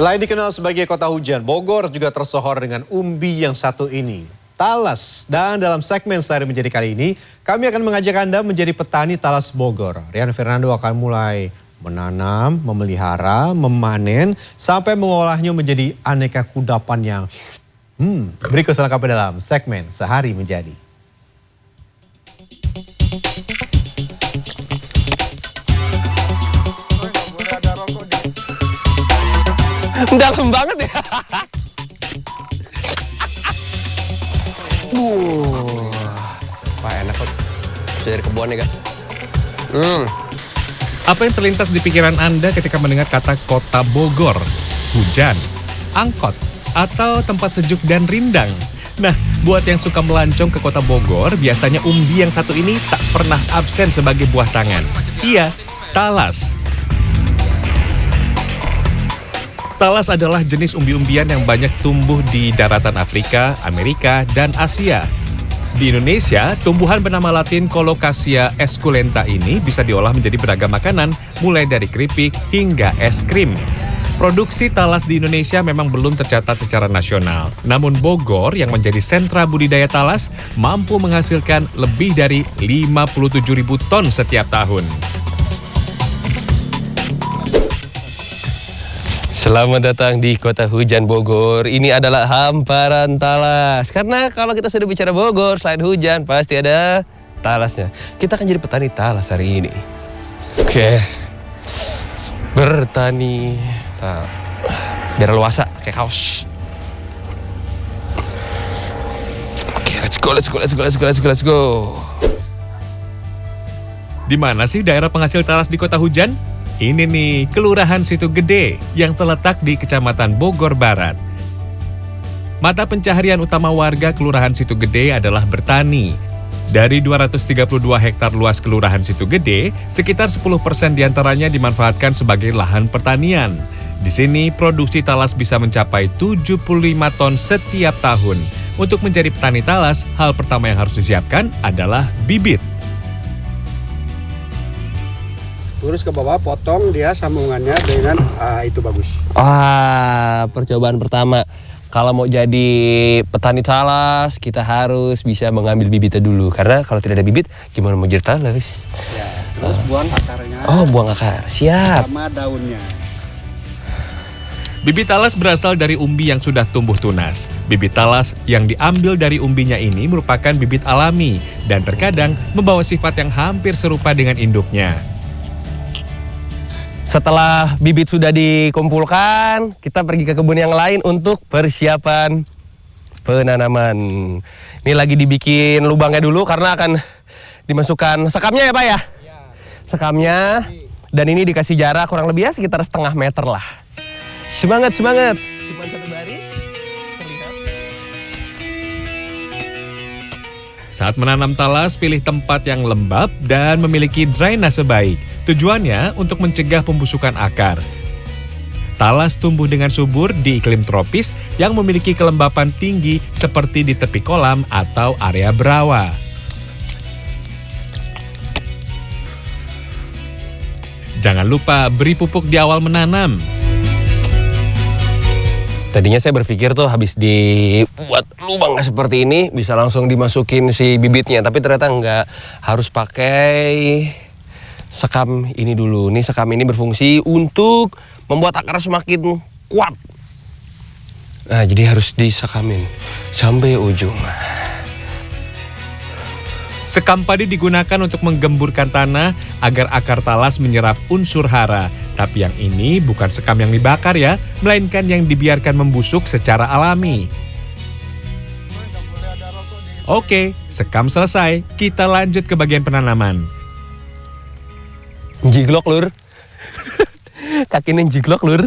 Selain dikenal sebagai kota hujan, Bogor juga tersohor dengan umbi yang satu ini, talas. Dan dalam segmen Sehari Menjadi kali ini, kami akan mengajak Anda menjadi petani talas Bogor. Rian Fernando akan mulai menanam, memelihara, memanen, sampai mengolahnya menjadi aneka kudapan yang berikut selengkapnya dalam segmen Sehari Menjadi. Dalam banget ya. Wah, enak kok. Bisa dari kebun ya, guys. Apa yang terlintas di pikiran Anda ketika mendengar kata kota Bogor? Hujan, angkot, atau tempat sejuk dan rindang? Nah, buat yang suka melancong ke kota Bogor, biasanya umbi yang satu ini tak pernah absen sebagai buah tangan. Iya, talas. Talas adalah jenis umbi-umbian yang banyak tumbuh di daratan Afrika, Amerika, dan Asia. Di Indonesia, tumbuhan bernama latin Colocasia esculenta ini bisa diolah menjadi beragam makanan, mulai dari keripik hingga es krim. Produksi talas di Indonesia memang belum tercatat secara nasional. Namun Bogor yang menjadi sentra budidaya talas mampu menghasilkan lebih dari 57.000 ton setiap tahun. Selamat datang di kota hujan Bogor. Ini adalah hamparan talas. Karena kalau kita sudah bicara Bogor, selain hujan pasti ada talasnya. Kita akan jadi petani talas hari ini. Oke. Bertani biar luasa kayak kaos. Oke, let's go. Di mana sih daerah penghasil talas di kota hujan? Ini nih, Kelurahan Situ Gede yang terletak di Kecamatan Bogor Barat. Mata pencaharian utama warga Kelurahan Situ Gede adalah bertani. Dari 232 hektar luas Kelurahan Situ Gede, sekitar 10% diantaranya dimanfaatkan sebagai lahan pertanian. Di sini, produksi talas bisa mencapai 75 ton setiap tahun. Untuk menjadi petani talas, hal pertama yang harus disiapkan adalah bibit. Lurus ke bawah, potong dia sambungannya dengan itu bagus. Percobaan pertama. Kalau mau jadi petani talas, kita harus bisa mengambil bibitnya dulu. Karena kalau tidak ada bibit, gimana mau jadi talas? Ya, terus buang akarnya. Buang akar. Siap. Sama daunnya. Bibit talas berasal dari umbi yang sudah tumbuh tunas. Bibit talas yang diambil dari umbinya ini merupakan bibit alami dan terkadang membawa sifat yang hampir serupa dengan induknya. Setelah bibit sudah dikumpulkan, kita pergi ke kebun yang lain untuk persiapan penanaman. Ini lagi dibikin lubangnya dulu karena akan dimasukkan sekamnya ya Pak ya? Sekamnya, dan ini dikasih jarak kurang lebih ya sekitar setengah meter lah. Semangat! Cuma satu baris, terlihat. Saat menanam talas, pilih tempat yang lembab dan memiliki drainase baik. Tujuannya untuk mencegah pembusukan akar. Talas tumbuh dengan subur di iklim tropis yang memiliki kelembapan tinggi seperti di tepi kolam atau area berawa. Jangan lupa beri pupuk di awal menanam. Tadinya saya berpikir tuh habis dibuat lubang seperti ini bisa langsung dimasukin si bibitnya, tapi ternyata enggak, harus pakai sekam ini dulu. Nih sekam ini berfungsi untuk membuat akar semakin kuat. Nah, jadi harus disekamin sampai ujung. Sekam padi digunakan untuk menggemburkan tanah agar akar talas menyerap unsur hara. Tapi yang ini bukan sekam yang dibakar ya, melainkan yang dibiarkan membusuk secara alami. Oke, sekam selesai. Kita lanjut ke bagian penanaman. Jiglok lur. Kakinya jiglok lur.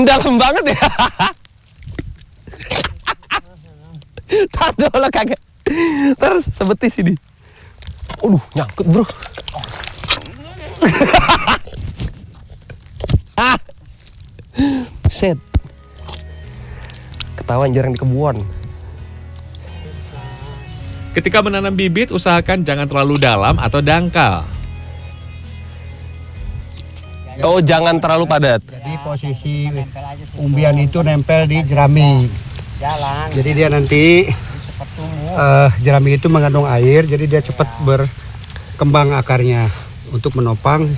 Dalam banget ya. Taduh lah kagak. Terus sebetis ini. Nyangkut bro. Set. Ketahuan jarang di kebun. Ketika menanam bibit, usahakan jangan terlalu dalam atau dangkal. Oh, jangan terlalu padat. Jadi posisi umbian itu nempel di jerami. Jadi dia nanti jerami itu mengandung air, jadi dia cepat berkembang akarnya untuk menopang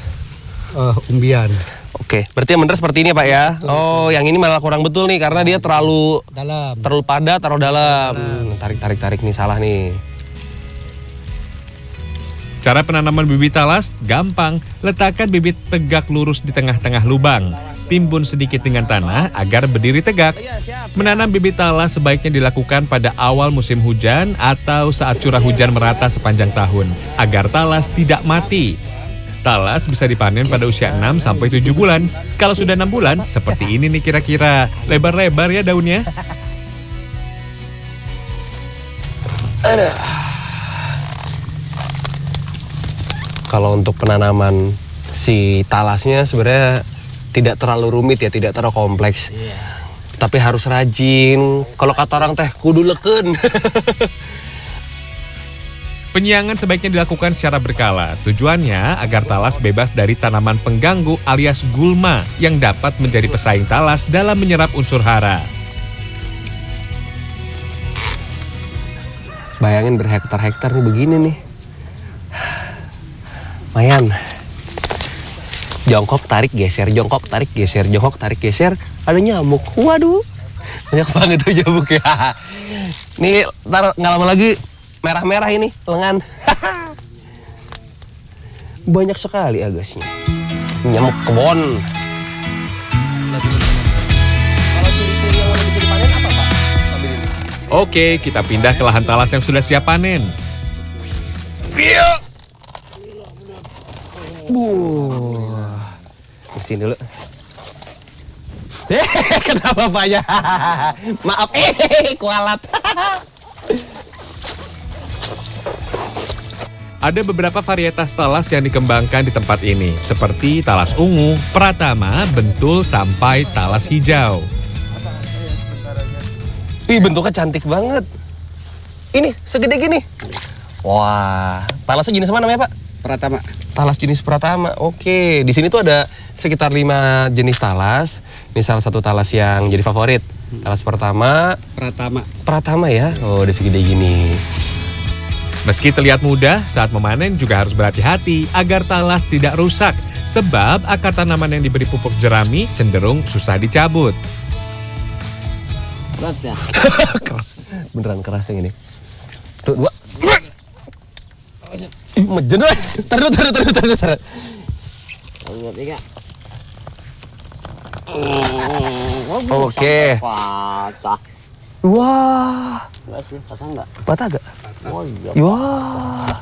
umbian. Oke, berarti yang benar seperti ini Pak ya. Oh, yang ini malah kurang betul nih karena dia terlalu padat, terlalu dalam. Tarik nih, salah nih. Cara penanaman bibit talas gampang. Letakkan bibit tegak lurus di tengah-tengah lubang. Timbun sedikit dengan tanah agar berdiri tegak. Menanam bibit talas sebaiknya dilakukan pada awal musim hujan atau saat curah hujan merata sepanjang tahun agar talas tidak mati. Talas bisa dipanen pada usia 6 sampai 7 bulan. Kalau sudah 6 bulan, seperti ini nih kira-kira. Lebar-lebar ya daunnya. Kalau untuk penanaman si talasnya sebenarnya tidak terlalu rumit ya, tidak terlalu kompleks. Tapi harus rajin. Kalau kata orang teh kudu leken. Penyiangan sebaiknya dilakukan secara berkala. Tujuannya agar talas bebas dari tanaman pengganggu alias gulma yang dapat menjadi pesaing talas dalam menyerap unsur hara. Bayangin berhektar-hektar nih begini nih. Lumayan. Jongkok, tarik, geser, jongkok, tarik, geser, jongkok, tarik, geser. Ada nyamuk. Waduh. Banyak banget tuh nyamuk ya. Nih, ntar nggak lama lagi merah-merah ini lengan. Banyak sekali agasnya. Nyamuk kebon. Kalau ciri-ciri yang udah bisa dipanen apa Pak? Oke, kita pindah ke lahan talas yang sudah siap panen. Mesin dulu. Kenapa Pak ya? Maaf, kualat. Ada beberapa varietas talas yang dikembangkan di tempat ini, seperti talas ungu, pratama, bentul, sampai talas hijau. Ih, bentuknya cantik banget. Ini segede gini. Wah, talasnya jenis mana namanya Pak? Pratama. Talas jenis pratama. Oke, di sini tuh ada sekitar 5 jenis talas. Ini salah satu talas yang jadi favorit. Talas pertama. Pratama ya. Oh, udah segede gini. Meski terlihat mudah, saat memanen juga harus berhati-hati agar talas tidak rusak, sebab akar tanaman yang diberi pupuk jerami cenderung susah dicabut. Berat ya? Keras. Beneran keras yang ini. Tuh, 2. Ih, mejen lah. Taruh. Lihat 3. Oke. Patah. Wah. Enggak sih, patah enggak? Patah gak? Oh iya. Wah.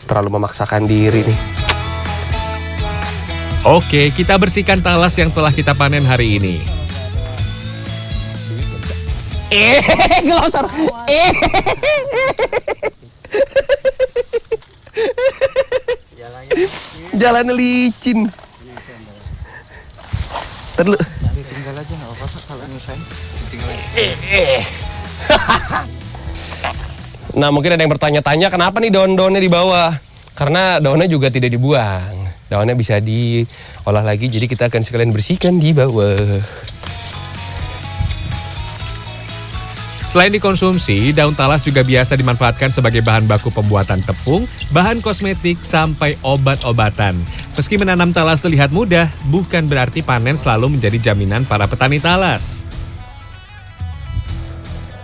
Terlalu memaksakan diri nih. Oke, kita bersihkan talas yang telah kita panen hari ini. Gelosor. Jalannya licin. Terlalu. Tinggal aja enggak apa-apa kalau nyusahin. Tinggal aja. Nah, mungkin ada yang bertanya-tanya kenapa nih daun-daunnya di bawah? Karena daunnya juga tidak dibuang. Daunnya bisa diolah lagi, jadi kita akan sekalian bersihkan di bawah. Selain dikonsumsi, daun talas juga biasa dimanfaatkan sebagai bahan baku pembuatan tepung, bahan kosmetik, sampai obat-obatan. Meski menanam talas terlihat mudah, bukan berarti panen selalu menjadi jaminan para petani talas.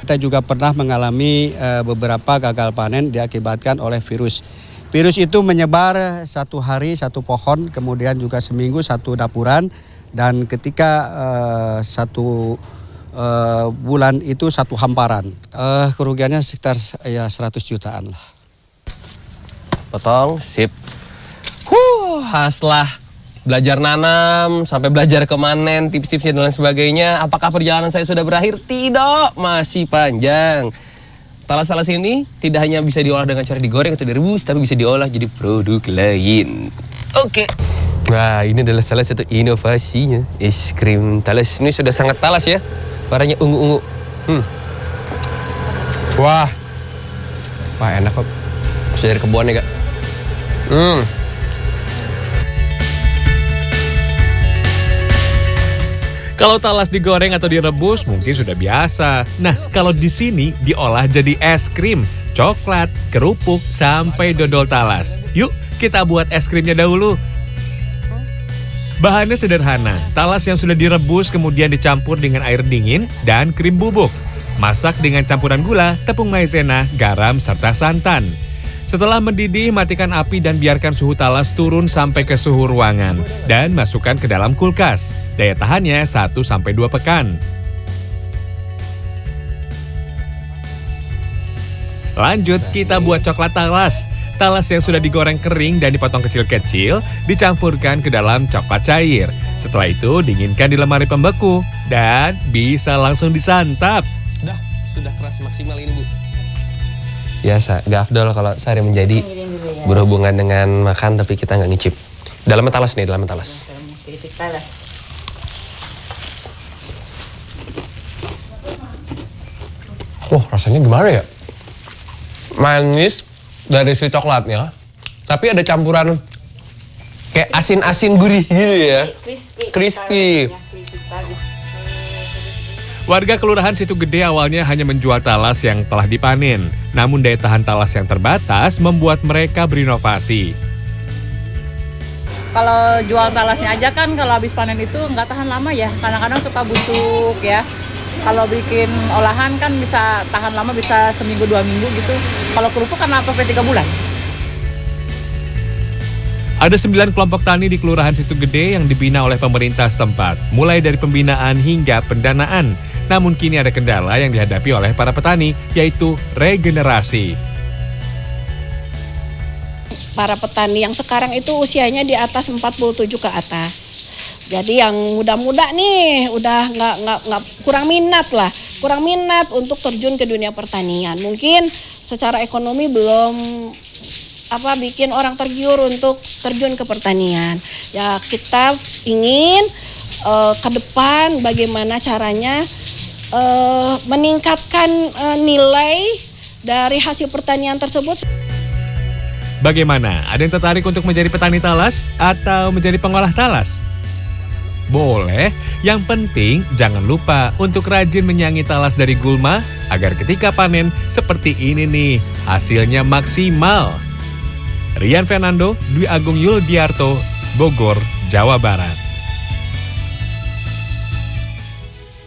Kita juga pernah mengalami beberapa gagal panen diakibatkan oleh virus. Virus itu menyebar satu hari satu pohon, kemudian juga seminggu satu dapuran, dan ketika satu bulan itu satu hamparan. Kerugiannya sekitar 100 jutaan lah. Potong, sip. Setelah belajar nanam, sampai belajar kemanen, tips-tipsnya dan lain sebagainya. Apakah perjalanan saya sudah berakhir? Tidak, masih panjang. Talas-talas ini tidak hanya bisa diolah dengan cara digoreng atau direbus, tapi bisa diolah jadi produk lain. Oke. Nah, ini adalah salah satu inovasinya. Es krim talas. Ini sudah sangat talas ya. Warnanya ungu-ungu. Wah. Wah, enak kok. Bisa dari kebun ya, Kak. Kalau talas digoreng atau direbus mungkin sudah biasa. Nah, kalau di sini diolah jadi es krim, coklat, kerupuk, sampai dodol talas. Yuk, kita buat es krimnya dahulu. Bahannya sederhana, talas yang sudah direbus kemudian dicampur dengan air dingin dan krim bubuk. Masak dengan campuran gula, tepung maizena, garam, serta santan. Setelah mendidih, matikan api dan biarkan suhu talas turun sampai ke suhu ruangan. Dan masukkan ke dalam kulkas. Daya tahannya 1-2 pekan. Lanjut, kita buat coklat talas. Talas yang sudah digoreng kering dan dipotong kecil-kecil, dicampurkan ke dalam coklat cair. Setelah itu, dinginkan di lemari pembeku. Dan bisa langsung disantap. Sudah keras maksimal ini, Bu. Biasa, gak afdol kalau sehari menjadi berhubungan dengan makan tapi kita nggak ngicip. Dalamnya talas nih, dalamnya talas. Wah, rasanya gimana ya? Manis dari si coklatnya, tapi ada campuran kayak asin-asin gurih gitu ya. Crispy. Warga Kelurahan Situ Gede awalnya hanya menjual talas yang telah dipanen. Namun daya tahan talas yang terbatas membuat mereka berinovasi. Kalau jual talasnya aja kan kalau habis panen itu nggak tahan lama ya. Kadang-kadang suka busuk ya. Kalau bikin olahan kan bisa tahan lama, bisa seminggu 2 minggu gitu. Kalau kerupuk kan sampai 3 bulan. Ada 9 kelompok tani di Kelurahan Situ Gede yang dibina oleh pemerintah setempat, mulai dari pembinaan hingga pendanaan. Namun kini ada kendala yang dihadapi oleh para petani, yaitu regenerasi. Para petani yang sekarang itu usianya di atas 47 ke atas. Jadi yang muda-muda nih udah nggak kurang minat untuk terjun ke dunia pertanian. Mungkin secara ekonomi belum bikin orang tergiur untuk terjun ke pertanian. Ya kita ingin ke depan bagaimana caranya meningkatkan nilai dari hasil pertanian tersebut. Bagaimana? Ada yang tertarik untuk menjadi petani talas atau menjadi pengolah talas? Boleh, yang penting jangan lupa untuk rajin menyangi talas dari gulma agar ketika panen seperti ini nih, hasilnya maksimal. Rian Fernando, Dwi Agung Yuldiarto, Bogor, Jawa Barat.